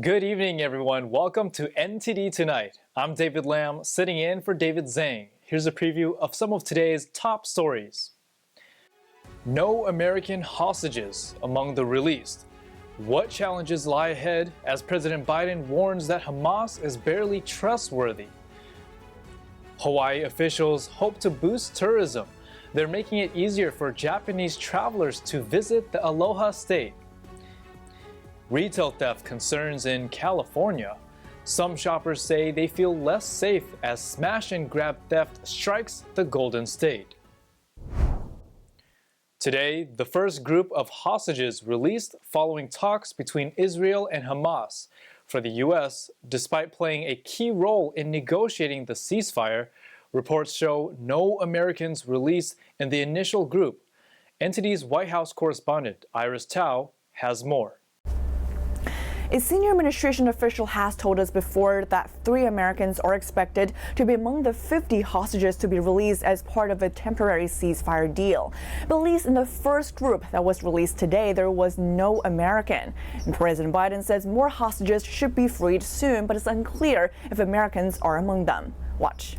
Good evening, everyone. Welcome to NTD Tonight. I'm David Lam, sitting in for David Zhang. Here's a preview of some of today's top stories. No American hostages among the released. What challenges lie ahead as President Biden warns that Hamas is barely trustworthy? Hawaii officials hope to boost tourism. They're making it easier for Japanese travelers to visit the Aloha State. Retail theft concerns in California. Some shoppers say they feel less safe as smash and grab theft strikes the Golden State. Today, the first group of hostages released following talks between Israel and Hamas. For the U.S., despite playing a key role in negotiating the ceasefire, reports show no Americans released in the initial group. NTD's White House correspondent Iris Tao has more. A senior administration official has told us before that 3 Americans are expected to be among the 50 hostages to be released as part of a temporary ceasefire deal. But at least in the first group that was released today, there was no American. And President Biden says more hostages should be freed soon, but it's unclear if Americans are among them. Watch.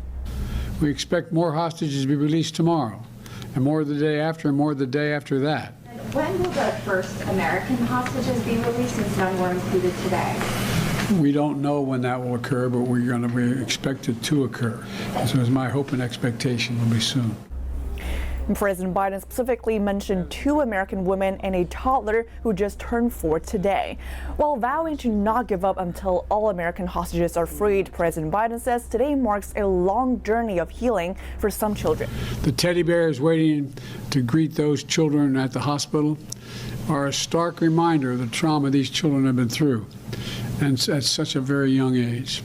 We expect more hostages to be released tomorrow, and more the day after, and more the day after that. When will the first American hostages be released, since none were included today? We don't know when that will occur, but we expect it to occur. So it's my hope and expectation will be soon. And President Biden specifically mentioned 2 American women and a toddler who just turned 4 today. While vowing to not give up until all American hostages are freed, President Biden says today marks a long journey of healing for some children. The teddy bears waiting to greet those children at the hospital are a stark reminder of the trauma these children have been through, and at such a very young age.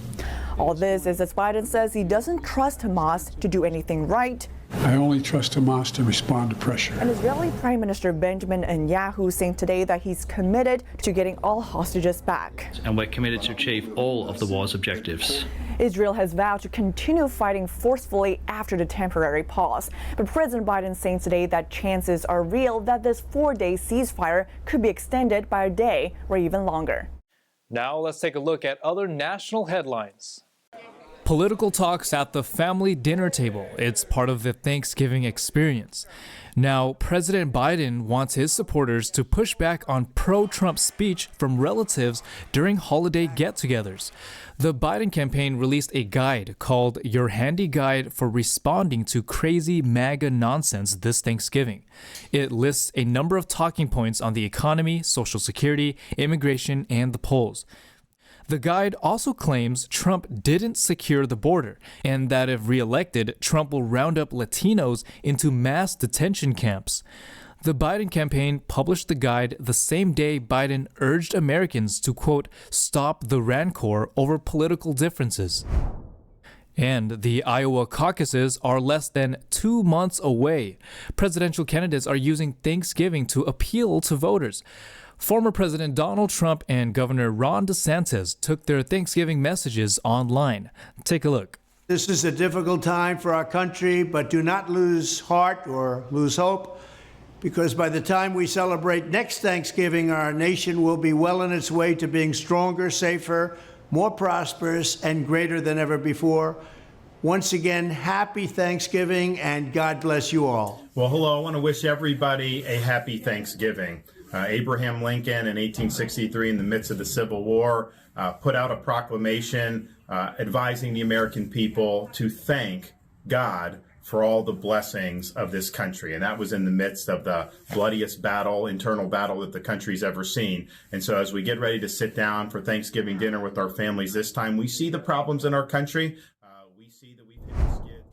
All this is as Biden says he doesn't trust Hamas to do anything right. I only trust Hamas to respond to pressure. And Israeli Prime Minister Benjamin Netanyahu saying today that he's committed to getting all hostages back. And we're committed to achieve all of the war's objectives. Israel has vowed to continue fighting forcefully after the temporary pause. But President Biden saying today that chances are real that this 4-day ceasefire could be extended by a day or even longer. Now let's take a look at other national headlines. Political talks at the family dinner table. It's part of the Thanksgiving experience. Now, President Biden wants his supporters to push back on pro-Trump speech from relatives during holiday get-togethers. The Biden campaign released a guide called Your Handy Guide for Responding to Crazy MAGA Nonsense this Thanksgiving. It lists a number of talking points on the economy, Social Security, immigration, and the polls. The guide also claims Trump didn't secure the border and that if reelected, Trump will round up Latinos into mass detention camps. The Biden campaign published the guide the same day Biden urged Americans to, quote, stop the rancor over political differences. And the Iowa caucuses are less than 2 months away. Presidential candidates are using Thanksgiving to appeal to voters. Former President Donald Trump and Governor Ron DeSantis took their Thanksgiving messages online. Take a look. This is a difficult time for our country, but do not lose heart or lose hope, because by the time we celebrate next Thanksgiving, our nation will be well on its way to being stronger, safer, more prosperous, and greater than ever before. Once again, happy Thanksgiving, and God bless you all. Well, hello. I want to wish everybody a happy Thanksgiving. Abraham Lincoln in 1863, in the midst of the Civil War, put out a proclamation advising the American people to thank God for all the blessings of this country. And that was in the midst of the bloodiest battle, internal battle that the country's ever seen. And so as we get ready to sit down for Thanksgiving dinner with our families this time, we see the problems in our country. We see that we've hit a skid.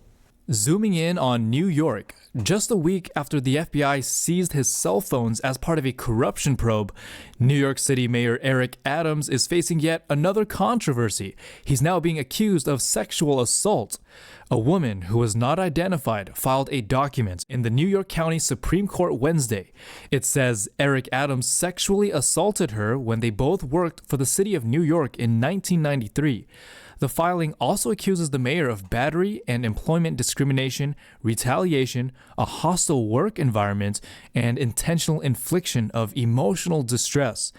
Zooming in on New York, just a week after the FBI seized his cell phones as part of a corruption probe, New York City Mayor Eric Adams is facing yet another controversy. He's now being accused of sexual assault. A woman who was not identified filed a document in the New York County Supreme Court Wednesday. It says Eric Adams sexually assaulted her when they both worked for the city of New York in 1993. The filing also accuses the mayor of battery and employment discrimination, retaliation, a hostile work environment, and intentional infliction of emotional distress.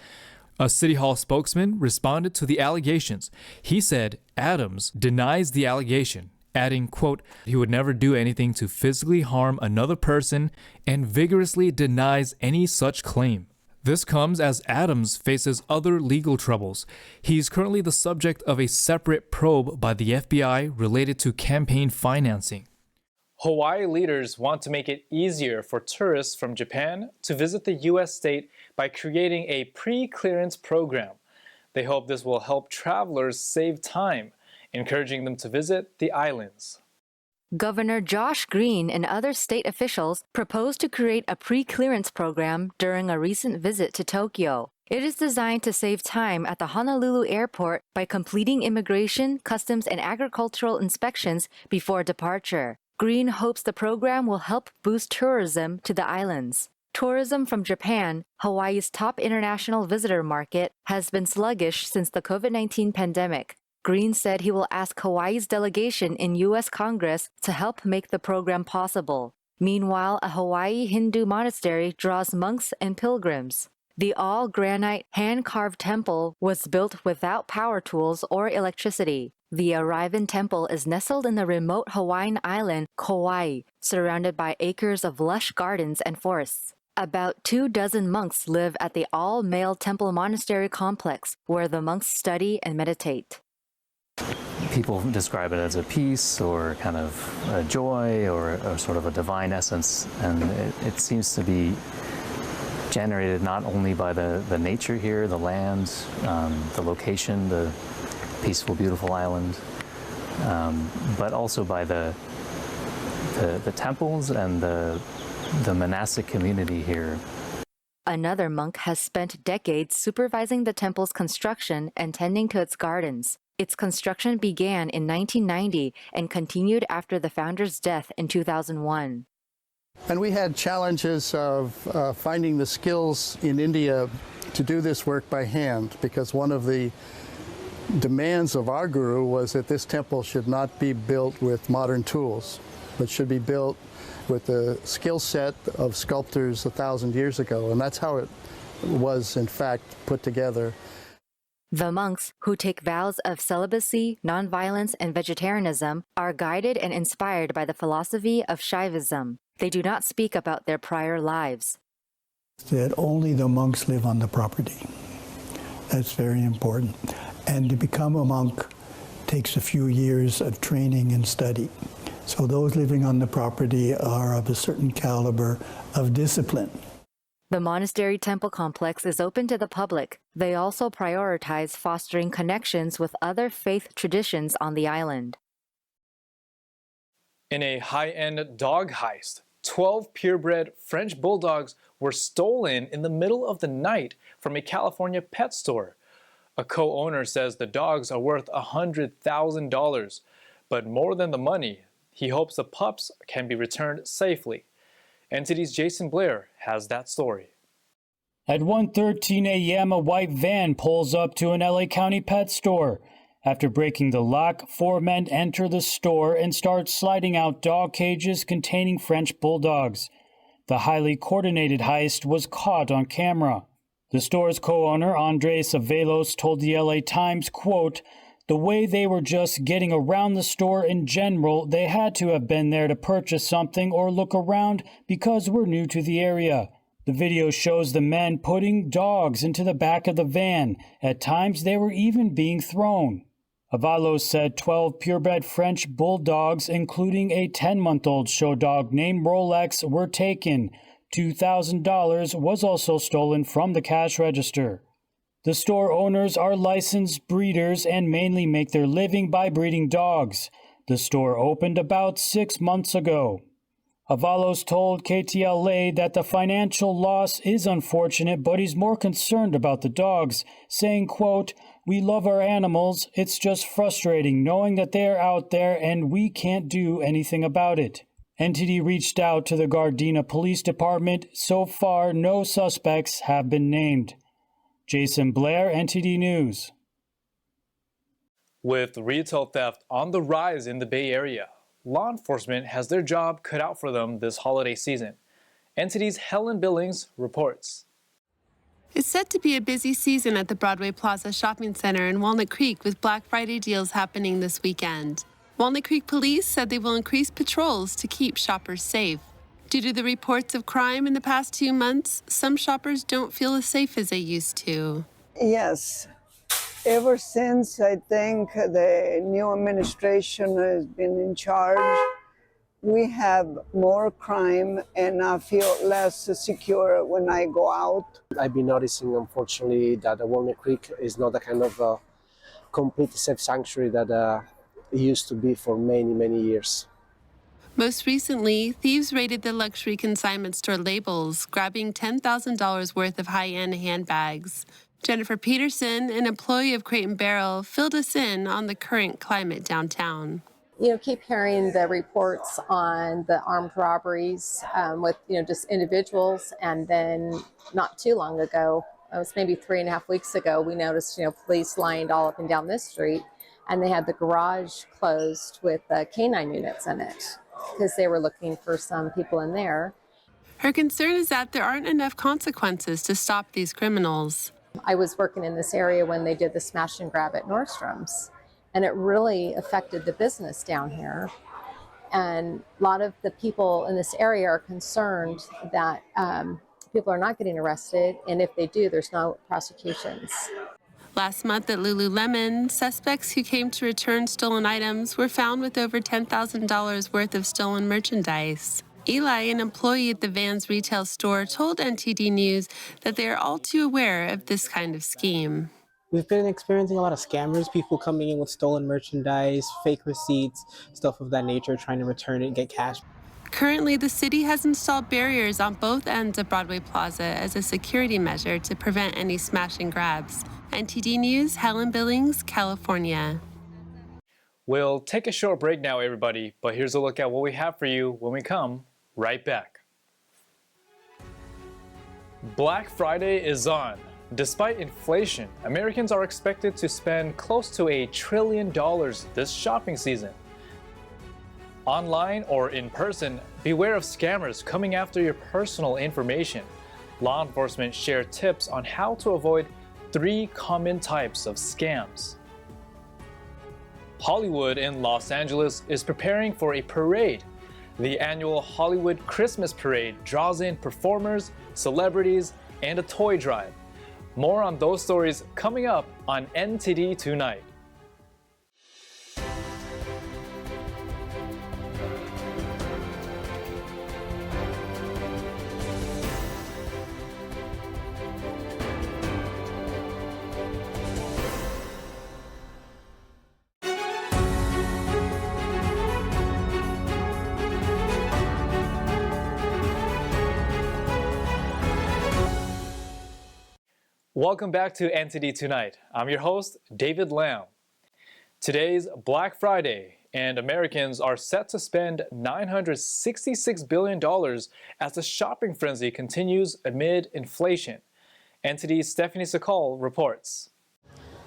A City Hall spokesman responded to the allegations. He said Adams denies the allegation, adding, quote, he would never do anything to physically harm another person and vigorously denies any such claim. This comes as Adams faces other legal troubles. He's currently the subject of a separate probe by the FBI related to campaign financing. Hawaii leaders want to make it easier for tourists from Japan to visit the U.S. state by creating a pre-clearance program. They hope this will help travelers save time, encouraging them to visit the islands. Governor Josh Green and other state officials proposed to create a pre-clearance program during a recent visit to Tokyo. It is designed to save time at the Honolulu airport by completing immigration, customs, and agricultural inspections before departure. Green hopes the program will help boost tourism to the islands. Tourism from Japan, Hawaii's top international visitor market, has been sluggish since the COVID-19 pandemic. Green said he will ask Hawaii's delegation in U.S. Congress to help make the program possible. Meanwhile, a Hawaii Hindu monastery draws monks and pilgrims. The all-granite, hand-carved temple was built without power tools or electricity. The Arrivan Temple is nestled in the remote Hawaiian island, Kauai, surrounded by acres of lush gardens and forests. About 24 monks live at the all-male temple monastery complex, where the monks study and meditate. People describe it as a peace or kind of a joy or sort of a divine essence, and it seems to be generated not only by the nature here, the land, the location, the peaceful, beautiful island, but also by the temples and the monastic community here. Another monk has spent decades supervising the temple's construction and tending to its gardens. Its construction began in 1990 and continued after the founder's death in 2001. And we had challenges of finding the skills in India to do this work by hand, because one of the demands of our guru was that this temple should not be built with modern tools, but should be built with the skill set of sculptors 1,000 years ago. And that's how it was, in fact, put together. The monks, who take vows of celibacy, nonviolence, and vegetarianism, are guided and inspired by the philosophy of Shaivism. They do not speak about their prior lives. That only the monks live on the property. That's very important. And to become a monk takes a few years of training and study. So those living on the property are of a certain caliber of discipline. The monastery temple complex is open to the public. They also prioritize fostering connections with other faith traditions on the island. In a high-end dog heist, 12 purebred French bulldogs were stolen in the middle of the night from a California pet store. A co-owner says the dogs are worth $100,000, but more than the money, he hopes the pups can be returned safely. NTD's Jason Blair has that story. At 1:13 a.m., a white van pulls up to an LA County pet store. After breaking the lock, 4 men enter the store and start sliding out dog cages containing French bulldogs. The highly coordinated heist was caught on camera. The store's co-owner, Andres Avelos, told the LA Times, quote, "The way they were just getting around the store in general, they had to have been there to purchase something or look around because we're new to the area." The video shows the men putting dogs into the back of the van. At times, they were even being thrown. Avalos said 12 purebred French bulldogs, including a 10-month-old show dog named Rolex, were taken. $2,000 was also stolen from the cash register. The store owners are licensed breeders and mainly make their living by breeding dogs. The store opened about 6 months ago. Avalos told KTLA that the financial loss is unfortunate, but he's more concerned about the dogs, saying, quote, "We love our animals. It's just frustrating knowing that they're out there and we can't do anything about it." NTD reached out to the Gardena Police Department. So far, no suspects have been named. Jason Blair, NTD News. With retail theft on the rise in the Bay Area, law enforcement has their job cut out for them this holiday season. NTD's Helen Billings reports. It's set to be a busy season at the Broadway Plaza Shopping Center in Walnut Creek with Black Friday deals happening this weekend. Walnut Creek police said they will increase patrols to keep shoppers safe. Due to the reports of crime in the past 2 months, some shoppers don't feel as safe as they used to. Yes. Ever since I think the new administration has been in charge, we have more crime and I feel less secure when I go out. I've been noticing, unfortunately, that Walnut Creek is not the kind of complete safe sanctuary that it used to be for many, many years. Most recently, thieves raided the luxury consignment store Labels, grabbing $10,000 worth of high-end handbags. Jennifer Peterson, an employee of Crate & Barrel, filled us in on the current climate downtown. Keep hearing the reports on the armed robberies with, just individuals. And then not too long ago, it was maybe 3.5 weeks ago, we noticed, police lined all up and down this street, and they had the garage closed with canine units in it because they were looking for some people in there. Her concern is that there aren't enough consequences to stop these criminals. I was working in this area when they did the smash and grab at Nordstrom's, and it really affected the business down here. And a lot of the people in this area are concerned that people are not getting arrested, and if they do, there's no prosecutions. Last month at Lululemon, suspects who came to return stolen items were found with over $10,000 worth of stolen merchandise. Eli, an employee at the Vans retail store, told NTD News that they are all too aware of this kind of scheme. We've been experiencing a lot of scammers, people coming in with stolen merchandise, fake receipts, stuff of that nature, trying to return it and get cash. Currently, the city has installed barriers on both ends of Broadway Plaza as a security measure to prevent any smash and grabs. NTD News, Helen Billings, California. We'll take a short break now, everybody, but here's a look at what we have for you when we come right back. Black Friday is on. Despite inflation, Americans are expected to spend close to $1 trillion this shopping season. Online or in person, beware of scammers coming after your personal information. Law enforcement share tips on how to avoid 3 common types of scams. Hollywood in Los Angeles is preparing for a parade. The annual Hollywood Christmas Parade draws in performers, celebrities, and a toy drive. More on those stories coming up on NTD Tonight. Welcome back to NTD Tonight. I'm your host, David Lam. Today's Black Friday, and Americans are set to spend $966 billion as the shopping frenzy continues amid inflation. NTD's Stephanie Sakal reports.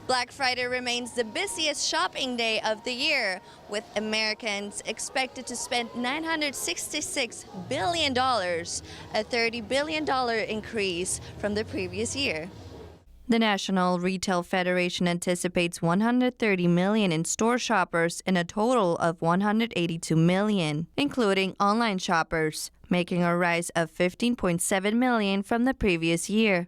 Black Friday remains the busiest shopping day of the year, with Americans expected to spend $966 billion, a $30 billion increase from the previous year. The National Retail Federation anticipates 130 million in-store shoppers and a total of 182 million, including online shoppers, making a rise of 15.7 million from the previous year.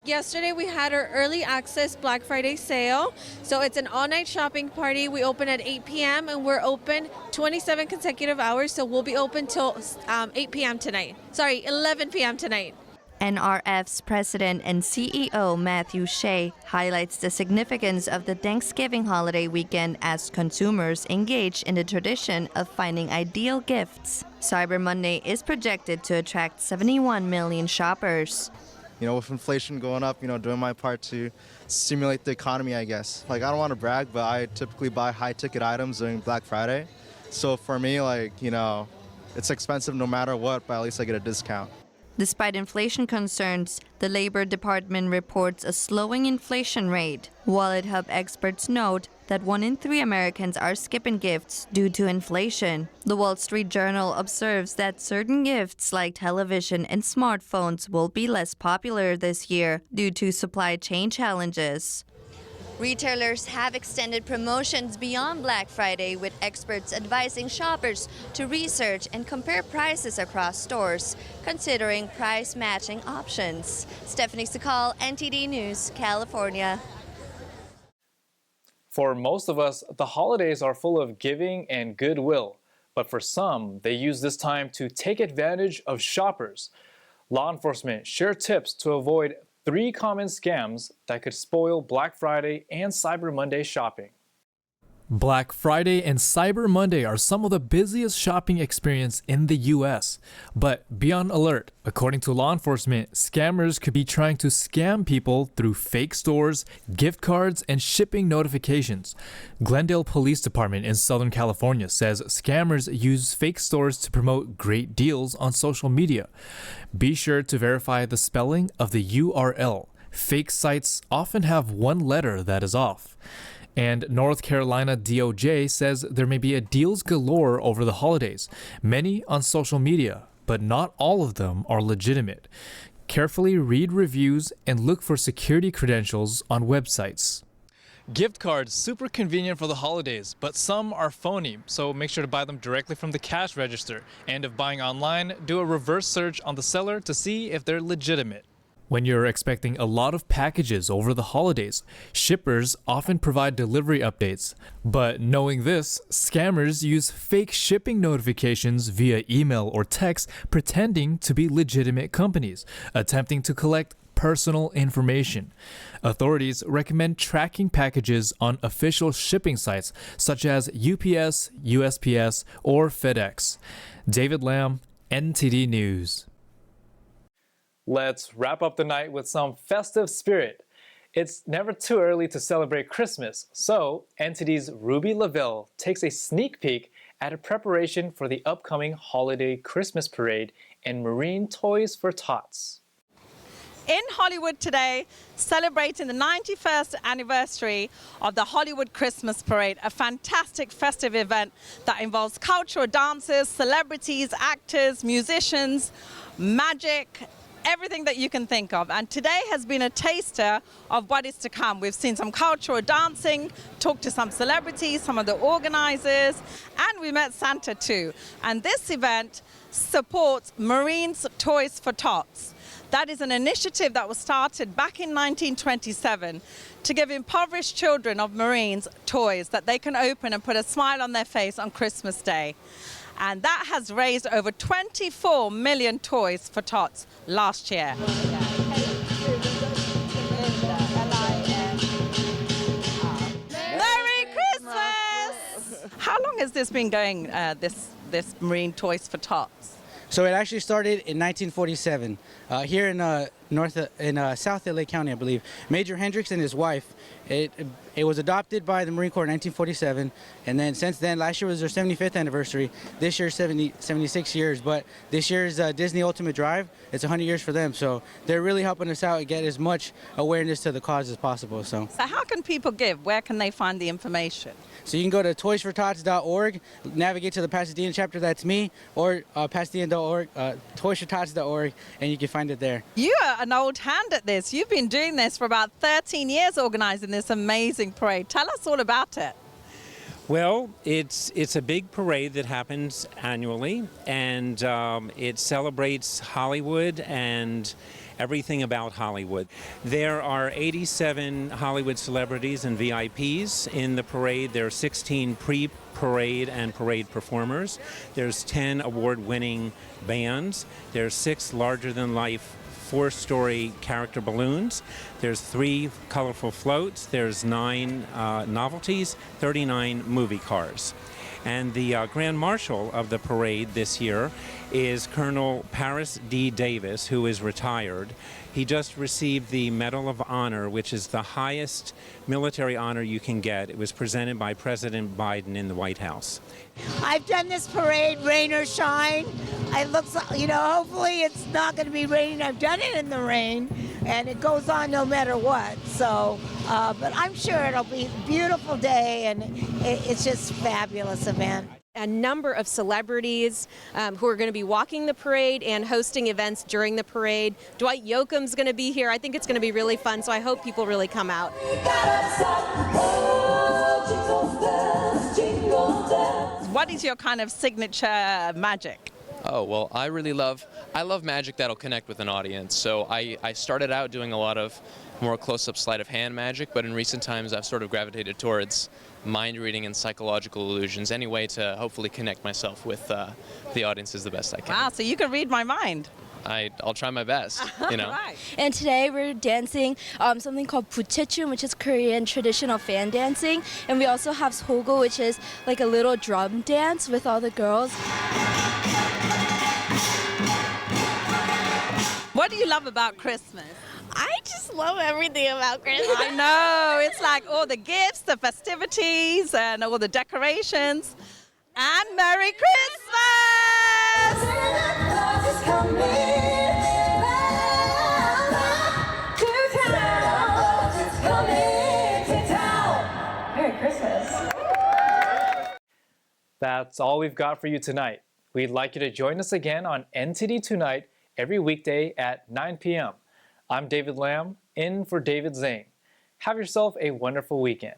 Yesterday we had our early access Black Friday sale. So it's an all-night shopping party. We open at 8 p.m. and we're open 27 consecutive hours. So we'll be open till 8 p.m. tonight. 11 p.m. tonight. NRF's president and CEO Matthew Shea highlights the significance of the Thanksgiving holiday weekend as consumers engage in the tradition of finding ideal gifts. Cyber Monday is projected to attract 71 million shoppers. With inflation going up, doing my part to stimulate the economy, I guess. I don't want to brag, but I typically buy high-ticket items during Black Friday. So for me, it's expensive no matter what, but at least I get a discount. Despite inflation concerns, the Labor Department reports a slowing inflation rate. Wallet Hub experts note that 1 in 3 Americans are skipping gifts due to inflation. The Wall Street Journal observes that certain gifts like television and smartphones will be less popular this year due to supply chain challenges. Retailers have extended promotions beyond Black Friday, with experts advising shoppers to research and compare prices across stores, considering price matching options. Stephanie Sakal, NTD News, California. For most of us, the holidays are full of giving and goodwill. But for some, they use this time to take advantage of shoppers. Law enforcement share tips to avoid 3 common scams that could spoil Black Friday and Cyber Monday shopping. Black Friday and Cyber Monday are some of the busiest shopping experiences in the U.S. But be on alert. According to law enforcement, scammers could be trying to scam people through fake stores, gift cards, and shipping notifications. Glendale Police Department in Southern California says scammers use fake stores to promote great deals on social media. Be sure to verify the spelling of the URL. Fake sites often have one letter that is off. And North Carolina DOJ says there may be a deals galore over the holidays, many on social media, but not all of them are legitimate. Carefully read reviews and look for security credentials on websites. Gift cards, super convenient for the holidays, but some are phony, so make sure to buy them directly from the cash register. And if buying online, do a reverse search on the seller to see if they're legitimate. When you're expecting a lot of packages over the holidays, shippers often provide delivery updates. But knowing this, scammers use fake shipping notifications via email or text pretending to be legitimate companies, attempting to collect personal information. Authorities recommend tracking packages on official shipping sites such as UPS, USPS, or FedEx. David Lamb, NTD News. Let's wrap up the night with some festive spirit. It's never too early to celebrate Christmas, so NTD's Ruby Lavelle takes a sneak peek at a preparation for the upcoming holiday Christmas parade and Marine Toys for Tots. In Hollywood today, celebrating the 91st anniversary of the Hollywood Christmas Parade, a fantastic festive event that involves cultural dances, celebrities, actors, musicians, magic, everything that you can think of. And today has been a taster of what is to come. We've seen some cultural dancing, talked to some celebrities, some of the organizers, and we met Santa too. And this event supports Marines Toys for Tots. That is an initiative that was started back in 1927 to give impoverished children of Marines toys that they can open and put a smile on their face on Christmas Day. And that has raised over 24 million toys for Tots last year. Merry Christmas! How long has this been going, this Marine Toys for Tots? So it actually started in 1947 here in South LA County, I believe. Major Hendricks and his wife. It was adopted by the Marine Corps in 1947, and then since then, last year was their 75th anniversary. This year's 76 years, but this year's Disney Ultimate Drive, it's 100 years for them. So they're really helping us out and get as much awareness to the cause as possible. So how can people give? Where can they find the information? So you can go to toysfortots.org, navigate to the Pasadena chapter, that's me, or pasadena.org, toysfortots.org, and you can find it there. You are an old hand at this. You've been doing this for about 13 years, organizing this amazing parade. Tell us all about it. Well, it's a big parade that happens annually, and it celebrates Hollywood and everything about Hollywood. There are 87 Hollywood celebrities and VIPs in the parade. There are 16 pre-parade and parade performers. There's 10 award-winning bands. There's 6 larger-than-life 4-story character balloons. There's 3 colorful floats. There's 9 novelties, 39 movie cars. And the Grand Marshal of the parade this year is Colonel Paris D. Davis, who is retired. He just received the Medal of Honor, which is the highest military honor you can get. It was presented by President Biden in the White House. I've done this parade, rain or shine. Hopefully it's not going to be raining. I've done it in the rain. and it goes on no matter what. So, but I'm sure it'll be a beautiful day, and it's just a fabulous event. A number of celebrities who are going to be walking the parade and hosting events during the parade. Dwight Yoakam's going to be here. I think it's going to be really fun, so I hope people really come out. What is your kind of signature magic? Oh, well, I love magic that'll connect with an audience. So I started out doing a lot of more close-up sleight of hand magic, but in recent times I've sort of gravitated towards mind reading and psychological illusions, any way to hopefully connect myself with the audience is the best I can. Wow, so you can read my mind. I'll try my best, you know. Right. And today we're dancing something called Puchechum, which is Korean traditional fan dancing. And we also have Sogo, which is like a little drum dance with all the girls. What do you love about Christmas? I just love everything about Christmas. I know, it's like all the gifts, the festivities, and all the decorations. And Merry Christmas! Merry Christmas. That's all we've got for you tonight. We'd like you to join us again on NTD Tonight every weekday at 9 p.m. I'm David Lamb, in for David Zane. Have yourself a wonderful weekend.